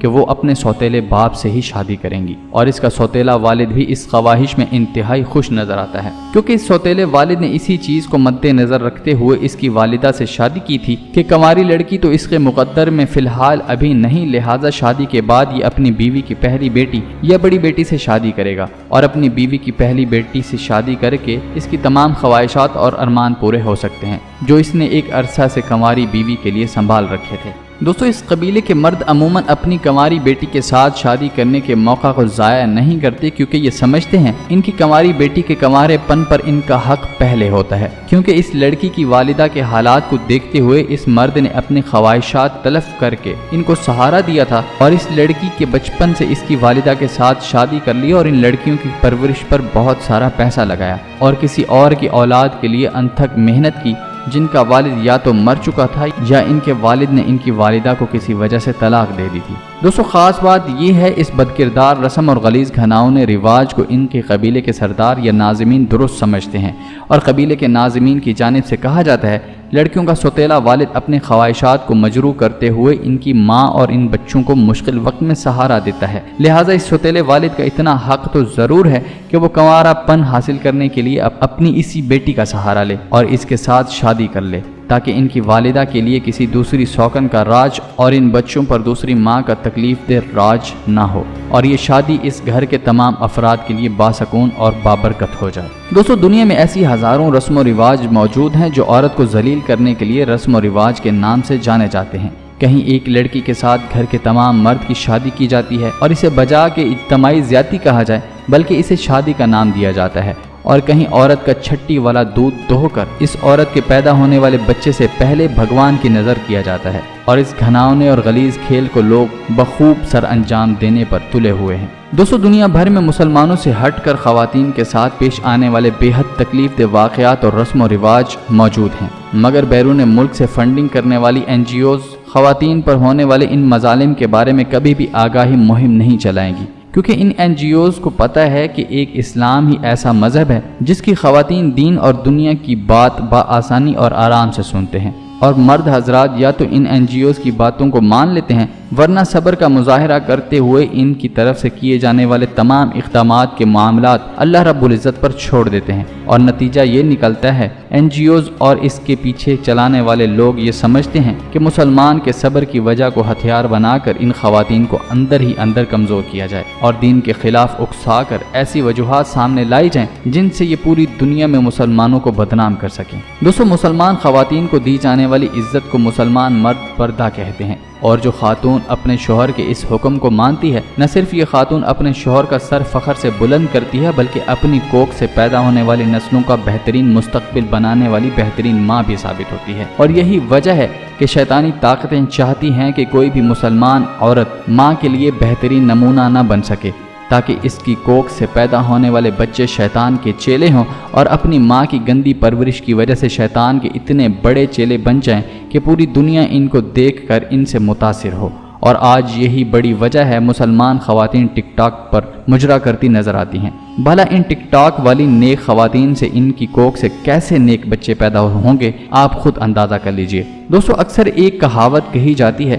کہ وہ اپنے سوتیلے باپ سے ہی شادی کریں گی، اور اس کا سوتیلا والد بھی اس خواہش میں انتہائی خوش نظر آتا ہے، کیونکہ اس سوتیلے والد نے اسی چیز کو مد نظر رکھتے ہوئے اس کی والدہ سے شادی کی تھی کہ کنواری لڑکی تو اس کے مقدر میں فی الحال ابھی نہیں، لہٰذا شادی کے بعد یہ اپنی بیوی کی پہلی بیٹی یا بڑی بیٹی سے شادی کرے گا، اور اپنی بیوی کی پہلی بیٹی سے شادی کر کے اس کی تمام خواہشات اور ارمان پورے ہو سکتے ہیں جو اس نے ایک عرصہ سے کنواری بیوی کے لیے سنبھال رکھے تھے۔ دوستو، اس قبیلے کے مرد عموماً اپنی کنواری بیٹی کے ساتھ شادی کرنے کے موقع کو ضائع نہیں کرتے، کیونکہ یہ سمجھتے ہیں ان کی کنواری بیٹی کے کنوارے پن پر ان کا حق پہلے ہوتا ہے، کیونکہ اس لڑکی کی والدہ کے حالات کو دیکھتے ہوئے اس مرد نے اپنی خواہشات تلف کر کے ان کو سہارا دیا تھا، اور اس لڑکی کے بچپن سے اس کی والدہ کے ساتھ شادی کر لی اور ان لڑکیوں کی پرورش پر بہت سارا پیسہ لگایا اور کسی اور کی اولاد کے لیے انتھک محنت کی، جن کا والد یا تو مر چکا تھا یا ان کے والد نے ان کی والدہ کو کسی وجہ سے طلاق دے دی تھی۔ دوستو، خاص بات یہ ہے اس بدکردار رسم اور غلیظ گھناؤنے رواج کو ان کے قبیلے کے سردار یا ناظمین درست سمجھتے ہیں، اور قبیلے کے ناظمین کی جانب سے کہا جاتا ہے لڑکیوں کا سوتیلا والد اپنے خواہشات کو مجروح کرتے ہوئے ان کی ماں اور ان بچوں کو مشکل وقت میں سہارا دیتا ہے، لہٰذا اس سوتیلے والد کا اتنا حق تو ضرور ہے کہ وہ کنوارا پن حاصل کرنے کے لیے اپنی اسی بیٹی کا سہارا لے اور اس کے ساتھ شادی کر لے، تاکہ ان کی والدہ کے لیے کسی دوسری سوکن کا راج اور ان بچوں پر دوسری ماں کا تکلیف دہ راج نہ ہو، اور یہ شادی اس گھر کے تمام افراد کے لیے باسکون اور بابرکت ہو جائے۔ دوستو، دنیا میں ایسی ہزاروں رسم و رواج موجود ہیں جو عورت کو ذلیل کرنے کے لیے رسم و رواج کے نام سے جانے جاتے ہیں۔ کہیں ایک لڑکی کے ساتھ گھر کے تمام مرد کی شادی کی جاتی ہے اور اسے بجا کے اجتماعی زیادتی کہا جائے بلکہ اسے شادی کا نام دیا جاتا ہے، اور کہیں عورت کا چھٹی والا دودھ دہو کر اس عورت کے پیدا ہونے والے بچے سے پہلے بھگوان کی نظر کیا جاتا ہے، اور اس گھناؤنے اور غلیظ کھیل کو لوگ بخوب سر انجام دینے پر تلے ہوئے ہیں۔ دوستو، دنیا بھر میں مسلمانوں سے ہٹ کر خواتین کے ساتھ پیش آنے والے بے حد تکلیف دہ واقعات اور رسم و رواج موجود ہیں، مگر بیرون ملک سے فنڈنگ کرنے والی NGOs خواتین پر ہونے والے ان مظالم کے بارے میں کبھی بھی آگاہی مہم نہیں چلائیں گی، کیونکہ ان NGOs کو پتہ ہے کہ ایک اسلام ہی ایسا مذہب ہے جس کی خواتین دین اور دنیا کی بات بآسانی اور آرام سے سنتے ہیں، اور مرد حضرات یا تو ان NGOs کی باتوں کو مان لیتے ہیں ورنہ صبر کا مظاہرہ کرتے ہوئے ان کی طرف سے کیے جانے والے تمام اقدامات کے معاملات اللہ رب العزت پر چھوڑ دیتے ہیں، اور نتیجہ یہ نکلتا ہے NGOs اور اس کے پیچھے چلانے والے لوگ یہ سمجھتے ہیں کہ مسلمان کے صبر کی وجہ کو ہتھیار بنا کر ان خواتین کو اندر ہی اندر کمزور کیا جائے اور دین کے خلاف اکسا کر ایسی وجوہات سامنے لائی جائیں جن سے یہ پوری دنیا میں مسلمانوں کو بدنام کر سکیں۔ دوستو، مسلمان خواتین کو دی جانے والی عزت کو مسلمان مرد پردہ کہتے ہیں، اور جو خاتون اپنے شوہر کے اس حکم کو مانتی ہے، نہ صرف یہ خاتون اپنے شوہر کا سر فخر سے بلند کرتی ہے بلکہ اپنی کوکھ سے پیدا ہونے والی نسلوں کا بہترین مستقبل بنانے والی بہترین ماں بھی ثابت ہوتی ہے، اور یہی وجہ ہے کہ شیطانی طاقتیں چاہتی ہیں کہ کوئی بھی مسلمان عورت ماں کے لیے بہترین نمونہ نہ بن سکے، تاکہ اس کی کوکھ سے پیدا ہونے والے بچے شیطان کے چیلے ہوں اور اپنی ماں کی گندی پرورش کی وجہ سے شیطان کے اتنے بڑے چیلے بن جائیں کہ پوری دنیا ان کو دیکھ کر ان سے متاثر ہو۔ اور آج یہی بڑی وجہ ہے مسلمان خواتین ٹک ٹاک پر مجرا کرتی نظر آتی ہیں۔ بھلا ان ٹک ٹاک والی نیک خواتین سے ان کی کوکھ سے کیسے نیک بچے پیدا ہوں گے، آپ خود اندازہ کر لیجئے۔ دوستو، اکثر ایک کہاوت کہی جاتی ہے،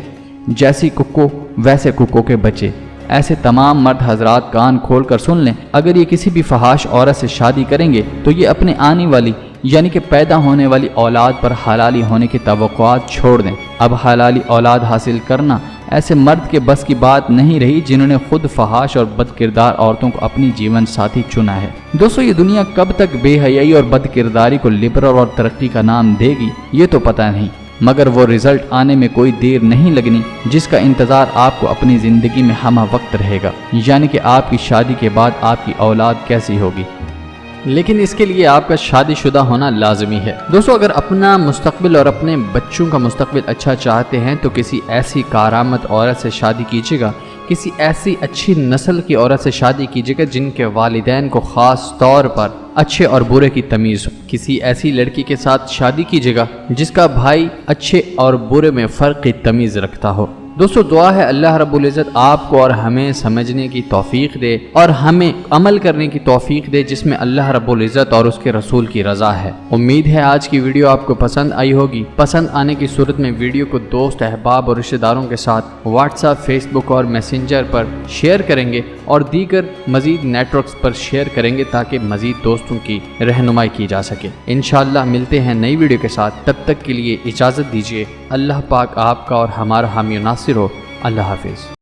جیسی ککو ویسے ککو کے بچے۔ ایسے تمام مرد حضرات کان کھول کر سن لیں، اگر یہ کسی بھی فحاش عورت سے شادی کریں گے تو یہ اپنے آنے والی یعنی کہ پیدا ہونے والی اولاد پر حلالی ہونے کی توقعات چھوڑ دیں۔ اب حلالی اولاد حاصل کرنا ایسے مرد کے بس کی بات نہیں رہی جنہوں نے خود فحاش اور بد کردار عورتوں کو اپنی جیون ساتھی چنا ہے۔ دوستو، یہ دنیا کب تک بے حیائی اور بد کرداری کو لبرل اور ترقی کا نام دے گی یہ تو پتہ نہیں، مگر وہ رزلٹ آنے میں کوئی دیر نہیں لگنی جس کا انتظار آپ کو اپنی زندگی میں ہمہ وقت رہے گا، یعنی کہ آپ کی شادی کے بعد آپ کی اولاد کیسی ہوگی۔ لیکن اس کے لیے آپ کا شادی شدہ ہونا لازمی ہے۔ دوستو، اگر اپنا مستقبل اور اپنے بچوں کا مستقبل اچھا چاہتے ہیں تو کسی ایسی کارآمد عورت سے شادی کیجیے گا، کسی ایسی اچھی نسل کی عورت سے شادی کیجیے گا جن کے والدین کو خاص طور پر اچھے اور برے کی تمیز ہو۔ کسی ایسی لڑکی کے ساتھ شادی کیجیے گا جس کا بھائی اچھے اور برے میں فرق کی تمیز رکھتا ہو۔ دوستو دعا ہے اللہ رب العزت آپ کو اور ہمیں سمجھنے کی توفیق دے اور ہمیں عمل کرنے کی توفیق دے جس میں اللہ رب العزت اور اس کے رسول کی رضا ہے۔ امید ہے آج کی ویڈیو آپ کو پسند آئی ہوگی۔ پسند آنے کی صورت میں ویڈیو کو دوست، احباب اور رشتہ داروں کے ساتھ واٹس ایپ، فیس بک اور میسنجر پر شیئر کریں گے اور دیگر مزید نیٹ ورکس پر شیئر کریں گے تاکہ مزید دوستوں کی رہنمائی کی جا سکے۔ انشاءاللہ ملتے ہیں نئی ویڈیو کے ساتھ، تب تک کے لیے اجازت دیجیے۔ اللہ پاک آپ کا اور ہمارا حامی و ناصر ہو۔ اللہ حافظ۔